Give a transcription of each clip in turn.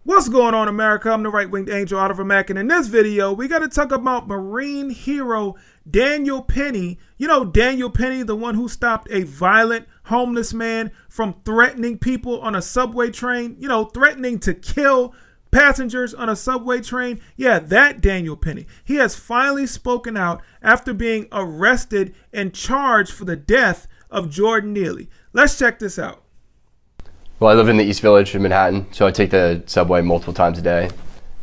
What's going on, America? I'm the right-winged angel out of Iraq, and in this video, we got to talk about Marine hero Daniel Penny. You know Daniel Penny, the one who stopped a violent homeless man from threatening people on a subway train, threatening to kill passengers on a subway train. Yeah, that Daniel Penny. He has finally spoken out after being arrested and charged for the death of Jordan Neely. Let's check this out. Well, I live in the East Village in Manhattan, so I take the subway multiple times a day.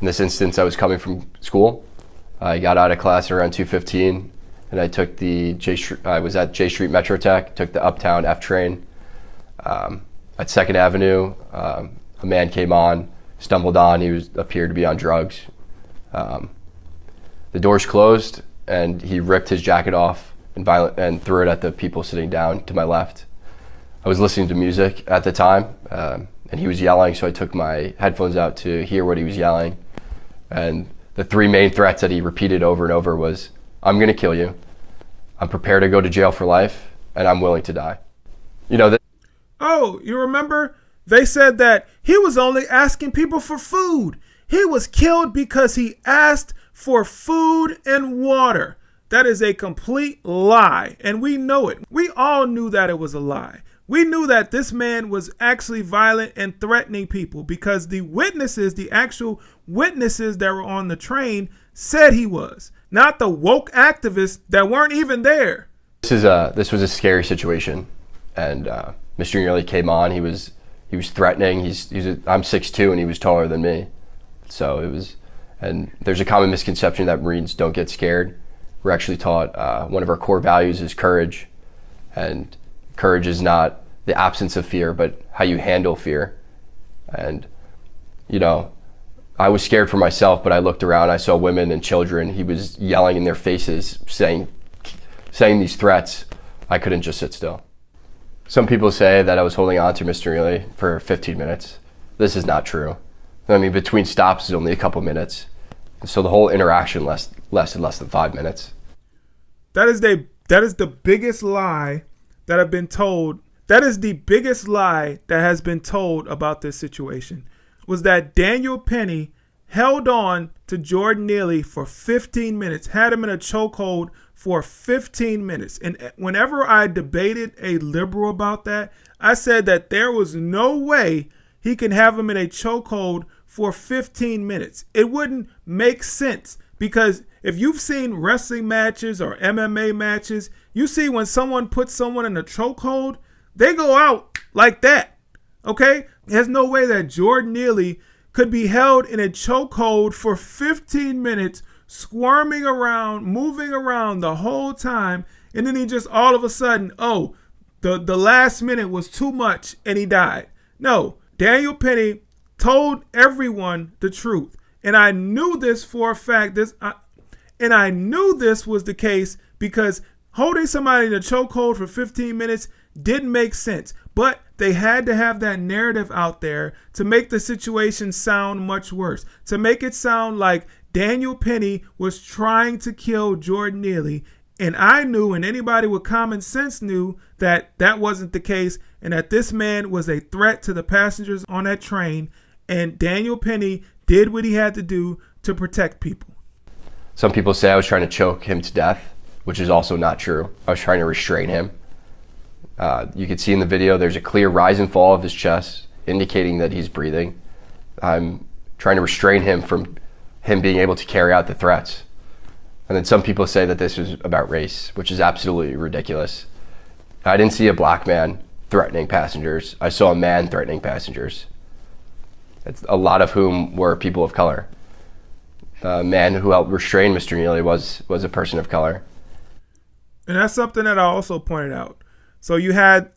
In this instance, I was coming from school. I got out of class around 2:15, and I took I was at J Street Metro Tech, took the Uptown F train. At 2nd Avenue, a man came on, stumbled on. He appeared to be on drugs. The doors closed, and he ripped his jacket off and threw it at the people sitting down to my left. I was listening to music at the time, and he was yelling, so I took my headphones out to hear what he was yelling. And the three main threats that he repeated over and over was, "I'm gonna kill you, I'm prepared to go to jail for life, and I'm willing to die." Oh, you remember? They said that he was only asking people for food. He was killed because he asked for food and water. That is a complete lie, and we know it. We all knew that it was a lie. We knew that this man was actually violent and threatening people because the actual witnesses that were on the train said he was, not the woke activists that weren't even there. This was a scary situation, and Mr. Neely came on. He was threatening. I'm 6'2", and he was taller than me, so it was. And there's a common misconception that Marines don't get scared. We're actually taught one of our core values is courage, and courage is not the absence of fear, but how you handle fear. And, I was scared for myself, but I looked around, I saw women and children. He was yelling in their faces, saying these threats. I couldn't just sit still. Some people say that I was holding on to Mr. Neely for 15 minutes. This is not true. I mean, between stops is only a couple minutes. So the whole interaction lasted less than 5 minutes. That is the biggest lie that I've been told. That is the biggest lie that has been told about this situation, was that Daniel Penny held on to Jordan Neely for 15 minutes, had him in a chokehold for 15 minutes. And whenever I debated a liberal about that, I said that there was no way he can have him in a chokehold for 15 minutes. It wouldn't make sense, because if you've seen wrestling matches or MMA matches, you see when someone puts someone in a chokehold, they go out like that. Okay? There's no way that Jordan Neely could be held in a chokehold for 15 minutes, squirming around, moving around the whole time, and then he just all of a sudden, the last minute was too much and he died. No, Daniel Penny told everyone the truth. And I knew this for a fact. And I knew this was the case because holding somebody in a chokehold for 15 minutes didn't make sense. But they had to have that narrative out there to make the situation sound much worse, to make it sound like Daniel Penny was trying to kill Jordan Neely. And I knew, and anybody with common sense knew, that that wasn't the case, and that this man was a threat to the passengers on that train. And Daniel Penny did what he had to do to protect people. Some people say I was trying to choke him to death, which is also not true. I was trying to restrain him. You can see in the video, there's a clear rise and fall of his chest, indicating that he's breathing. I'm trying to restrain him from him being able to carry out the threats. And then some people say that this was about race, which is absolutely ridiculous. I didn't see a black man threatening passengers. I saw a man threatening passengers, a lot of whom were people of color. The man who helped restrain Mr. Neely was a person of color. And that's something that I also pointed out. So you had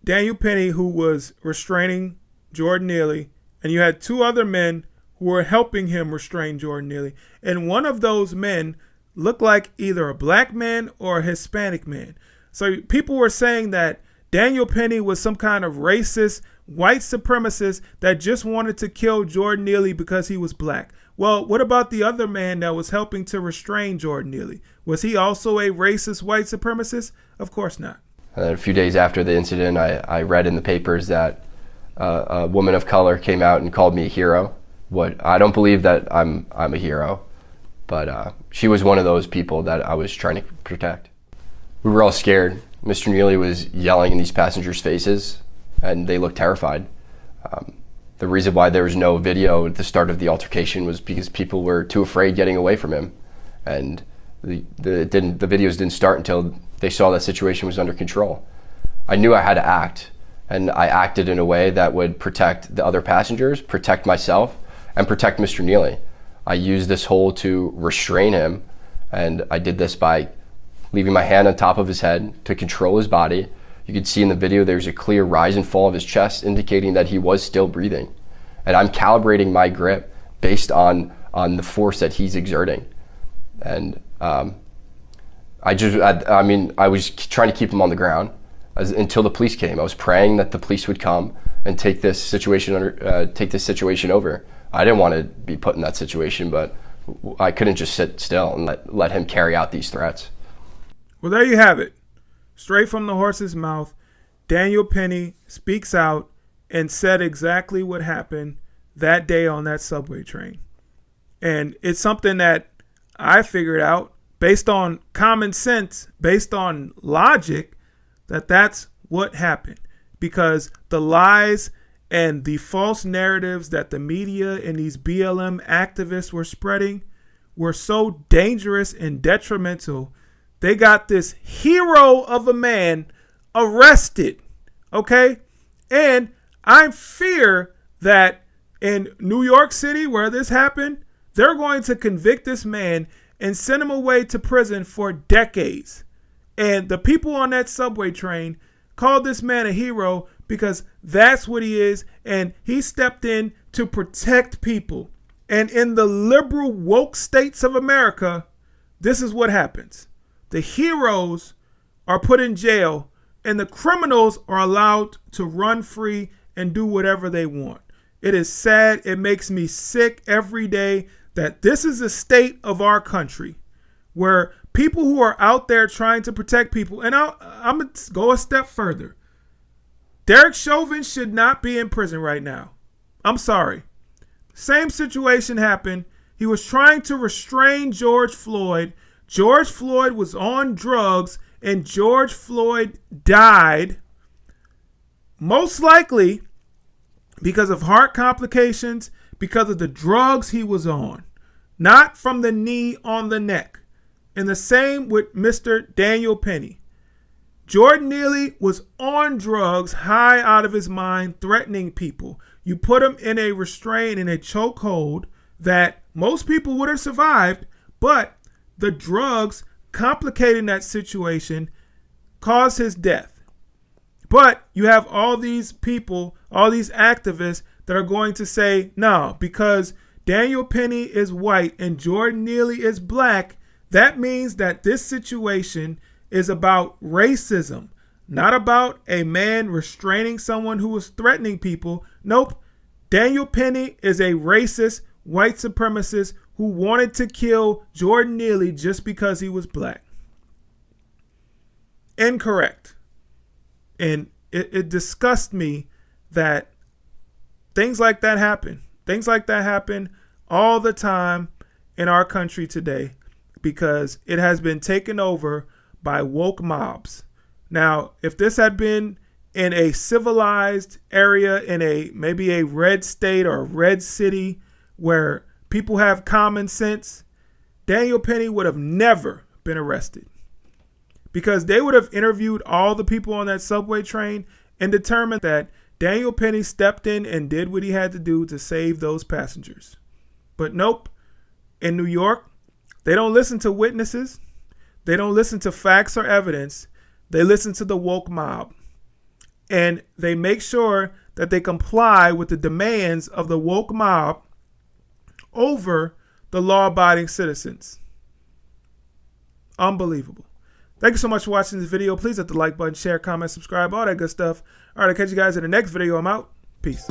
Daniel Penny, who was restraining Jordan Neely, and you had two other men who were helping him restrain Jordan Neely. And one of those men looked like either a black man or a Hispanic man. So people were saying that Daniel Penny was some kind of racist, white supremacist that just wanted to kill Jordan Neely because he was black. Well, what about the other man that was helping to restrain Jordan Neely? Was he also a racist white supremacist? Of course not. A few days after the incident, I read in the papers that a woman of color came out and called me a hero. I don't believe that I'm a hero, but she was one of those people that I was trying to protect. We were all scared. Mr. Neely was yelling in these passengers' faces, and they looked terrified. The reason why there was no video at the start of the altercation was because people were too afraid getting away from him, and the videos didn't start until they saw that situation was under control. I knew I had to act, and I acted in a way that would protect the other passengers, protect myself, and protect Mr. Neely. I used this hole to restrain him, and I did this by leaving my hand on top of his head to control his body. You can see in the video there's a clear rise and fall of his chest, indicating that he was still breathing. And I'm calibrating my grip based on the force that he's exerting. And I was trying to keep him on the ground until the police came. I was praying that the police would come and take this situation over. I didn't want to be put in that situation, but I couldn't just sit still and let him carry out these threats. Well, there you have it. Straight from the horse's mouth, Daniel Penny speaks out and said exactly what happened that day on that subway train. And it's something that I figured out based on common sense, based on logic, that that's what happened. Because the lies and the false narratives that the media and these BLM activists were spreading were so dangerous and detrimental. They got this hero of a man arrested, okay? And I fear that in New York City, where this happened, they're going to convict this man and send him away to prison for decades. And the people on that subway train called this man a hero because that's what he is, and he stepped in to protect people. And in the liberal woke states of America, this is what happens. The heroes are put in jail, and the criminals are allowed to run free and do whatever they want. It is sad. It makes me sick every day that this is the state of our country, where people who are out there trying to protect people, and I'm going to go a step further. Derek Chauvin should not be in prison right now. I'm sorry. Same situation happened. He was trying to restrain George Floyd. George Floyd was on drugs, and George Floyd died, most likely because of heart complications, because of the drugs he was on, not from the knee on the neck. And the same with Mr. Daniel Penny. Jordan Neely was on drugs, high out of his mind, threatening people. You put him in a restraint, in a chokehold that most people would have survived, but the drugs complicating that situation caused his death. But you have all these people, all these activists that are going to say, no, because Daniel Penny is white and Jordan Neely is black, that means that this situation is about racism, not about a man restraining someone who was threatening people. Nope. Daniel Penny is a racist, white supremacist who wanted to kill Jordan Neely just because he was black. Incorrect. And it disgusts me that things like that happen. Things like that happen all the time in our country today because it has been taken over by woke mobs. Now, if this had been in a civilized area, in maybe a red state or a red city where people have common sense, Daniel Penny would have never been arrested because they would have interviewed all the people on that subway train and determined that Daniel Penny stepped in and did what he had to do to save those passengers. But nope, in New York, they don't listen to witnesses. They don't listen to facts or evidence. They listen to the woke mob. And they make sure that they comply with the demands of the woke mob over the law-abiding citizens. Unbelievable. Thank you so much for watching this video. Please hit the like button, share, comment, subscribe, all that good stuff. All right, I'll catch you guys in the next video. I'm out. Peace.